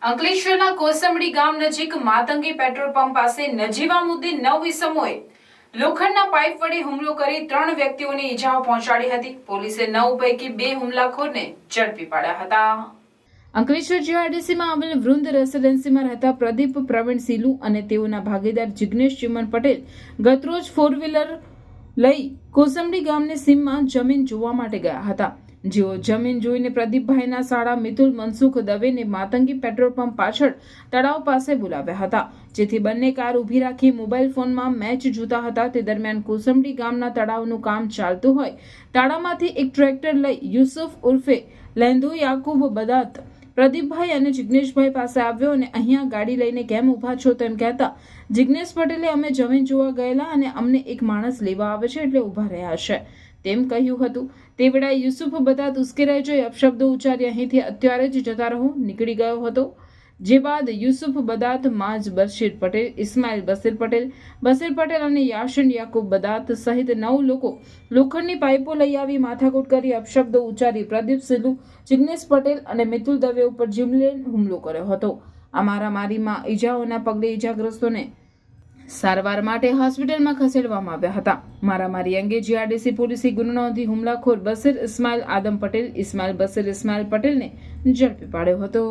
અંકલેશ્વરના કોસંબડી ગામ નજીક માતંગી પેટ્રોલ પંપ પાસે નજીવા મુદ્દે 9 ઇસમોએ લોખંડના પાઇપ વડે હુમલો કરી 3 વ્યક્તિઓને ઈજાઓ પહોંચાડી હતી। પોલીસે 9 પૈકી 2 હુમલાખોરને ઝડપી પાડ્યા હતા। અંકલેશ્વર જીઆરડીસીમાં આવેલ વૃંદ રેસિડેન્સીમાં રહેતા પ્રદીપ પ્રવીણ સિલુ અને તેઓના ભાગીદાર જિગ્નેશ ચિમન પટેલ ગતરોજ 4 વ્હીલર લઈ કોસંબડી ગામની સીમમાં જમીન જોવા માટે ગયા હતા। જેઓ જમીન જોઈને પ્રદીપભાઈના શાળા મિતુલ મનસુખ દવેને માતંગી પેટ્રોલ પંપ પાછળ તળાવ પાસે બોલાવ્યા હતા, જેથી બંને કાર ઊભી રાખી મોબાઈલ ફોનમાં મેચ જોતા હતા। તે દરમિયાન કોસંબડી ગામના તળાવનું કામ ચાલતું હોય તાળામાંથી એક ટ્રેક્ટર લઈ યુસુફ ઉર્ફે લેન્દુ યાકુબ બદાત પ્રદીપભાઈ અને જિગ્નેશભાઈ પાસે આવ્યો અને અહીંયા ગાડી લઈને કેમ ઊભા છો તેમ કહેતા જિગ્નેશ પટેલે અમે જમીન જોવા ગયેલા અને અમને એક માણસ લેવા આવે છે એટલે ઊભા રહ્યા છે તેમ કહ્યું હતું। તે વેળાએ યુસુફ બદાત ઉશ્કેરાઈ જઈ અપશબ્દો ઉચ્ચારી અહીંથી અત્યારે જ જતા રહો નીકળી ગયો હતો। જે બાદ યુસુફ બદાત, માજ બશીર પટેલ, ઇસ્માઇલ બશીર પટેલ અને યાસીન યાકુબ બદાત સહિત 9 લોકો લોખંડની પાઇપો લઈ આવી માથાકૂટ કરી અપશબ્દો ઉચ્ચારી પ્રદીપ સિલુ, જિગ્નેશ પટેલ અને મિતુલ દવે ઉપર જીવલેણ હુમલો કર્યો હતો। આ મારામારીમાં ઈજાઓના પગલે ઈજાગ્રસ્તોને સારવાર માટે હોસ્પિટલમાં ખસેડવામાં આવ્યા હતા। મારામારી અંગે જીઆરડીસી પોલીસે ગુનો નોંધી હુમલાખોર બશીર ઇસ્માઇલ આદમ પટેલ, ઇસ્માઇલ બશીર ઇસ્માઇલ પટેલને ઝડપી પાડ્યો હતો।